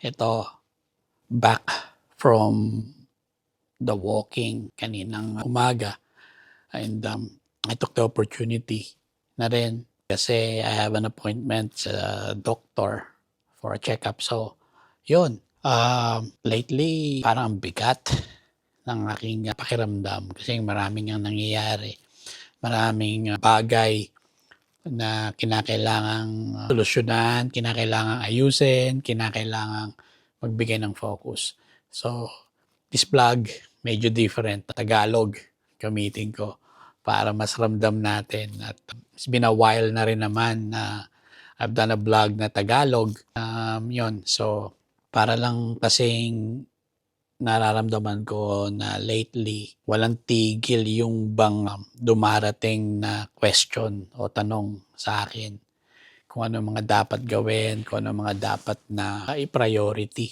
Ito, back from the walking kaninang umaga, and I took the opportunity na rin kasi I have an appointment sa doctor for a checkup. So, yun. Lately, parang ang bigat ng aking pakiramdam kasi maraming ang nangyayari. Maraming bagay na kinakailangang solusyonan, kinakailangang ayusin, kinakailangang magbigay ng focus. So, this vlog, medyo different. Tagalog gamitin ko para mas ramdam natin. At it's been a while na rin naman na I've done a vlog na Tagalog. Yun. So, para lang kasing nararamdaman ko na lately, walang tigil yung bang dumarating na question o tanong sa akin. Kung ano mga dapat gawin, kung ano mga dapat na i-priority.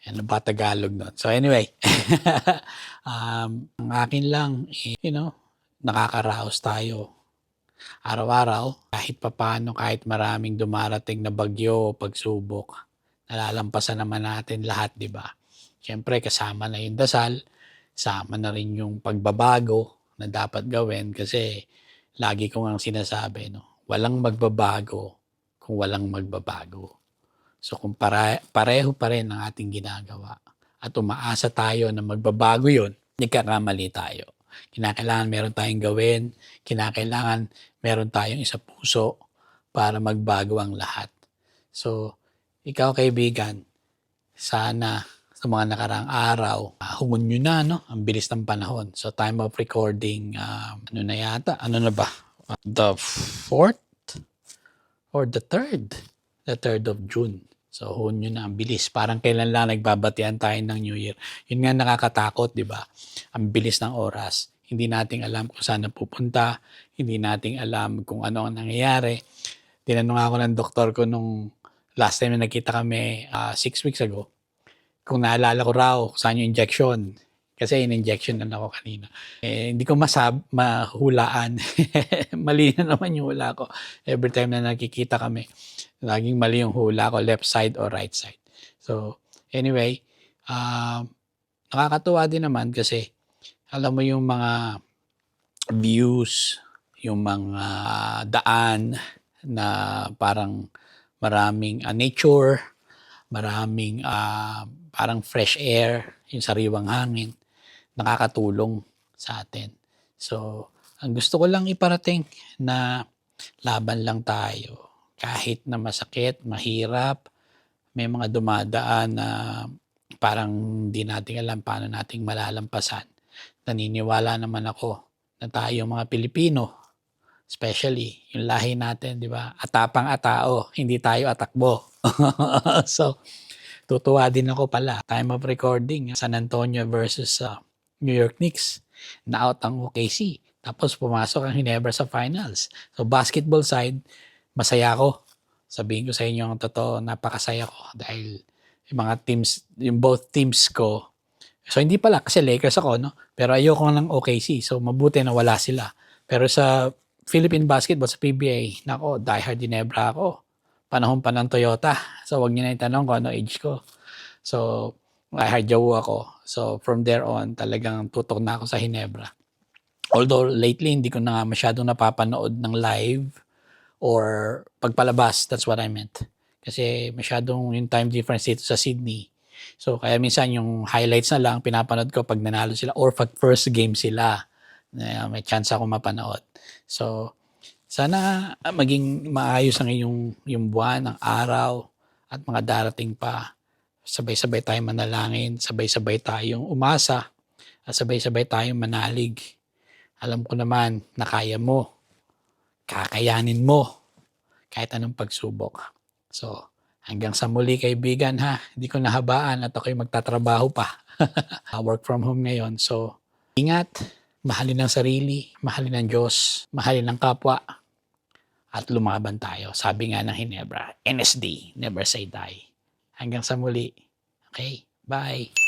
Ano ba Tagalog nun? So anyway, ang akin lang, nakakaraos tayo araw-araw. Kahit papano, kahit maraming dumarating na bagyo o pagsubok, nalalampasan naman natin lahat, di ba? Siyempre, kasama na yung dasal, kasama na rin yung pagbabago na dapat gawin kasi lagi ko nga sinasabi, walang magbabago kung walang magbabago. So kung pareho pa rin ang ating ginagawa at umaasa tayo na magbabago yun, nagkakamali tayo. Kinakailangan meron tayong gawin, kinakailangan meron tayong isa puso para magbago ang lahat. So, ikaw kaibigan, sana sa mga nakaraang araw, hungon nyo na, ang bilis ng panahon. So, time of recording, ano na ba? The 4th or the 3rd? The 3rd of June. So, hungon nyo na, ang bilis. Parang kailan lang nagbabatian tayo ng New Year. Yun nga nakakatakot, di ba? Ang bilis ng oras. Hindi nating alam kung saan pupunta. Hindi nating alam kung ano ang nangyayari. Tinanong ako ng doktor ko nung last time na nagkita kami 6 weeks ago. Kung naalala ko raw saan yung injection. Kasi in-injection na ako kanina. Hindi ko mahulaan. Mali na naman yung hula ko. Every time na nakikita kami, laging mali yung hula ko, left side or right side. So, anyway, nakakatuwa din naman kasi alam mo yung mga views, yung mga daan na parang maraming nature, maraming parang fresh air, yung sariwang hangin, nakakatulong sa atin. So, ang gusto ko lang iparating na laban lang tayo. Kahit na masakit, mahirap, may mga dumadaan na parang hindi natin alam paano nating malalampasan. Naniniwala naman ako na tayo mga Pilipino, especially yung lahi natin, di ba? Atapang atao, hindi tayo atakbo. So, tutuwa din ako pala. Time of recording, San Antonio versus New York Knicks. Na-out ang OKC. Tapos pumasok ang Ginebra sa finals. So, basketball side, masaya ako. Sabihin ko sa inyo ang totoo, napakasaya ko dahil yung mga teams, yung both teams ko. So, hindi pala kasi Lakers ako, Pero ayoko ng OKC. So, mabuti na wala sila. Pero sa Philippine basketball, sa PBA, nako, diehard Ginebra ako. Panahon pa ng Toyota. So, wag niyo na itanong ko ano age ko. So, diehard Yahoo ako. So, from there on, talagang tutok na ako sa Ginebra. Although, lately, hindi ko na masyadong napapanood ng live or pagpalabas. That's what I meant. Kasi masyadong yung time difference dito sa Sydney. So, kaya minsan yung highlights na lang, pinapanood ko pag nanalo sila or pag first game sila. May chance ako mapanood. So, sana maging maayos ang yung buwan, ang araw, at mga darating pa. Sabay-sabay tayong manalangin, sabay-sabay tayong umasa, at sabay-sabay tayong manalig. Alam ko naman na kaya mo, kakayanin mo, kahit anong pagsubok. So, hanggang sa muli kaibigan ha, hindi ko nahabaan at ako'y magtatrabaho pa. Work from home ngayon. So, ingat, mahalin ang sarili, mahalin ang Diyos, mahalin ang kapwa, at lumaban tayo. Sabi nga ng Ginebra, NSD, never say die. Hanggang sa muli. Okay, bye.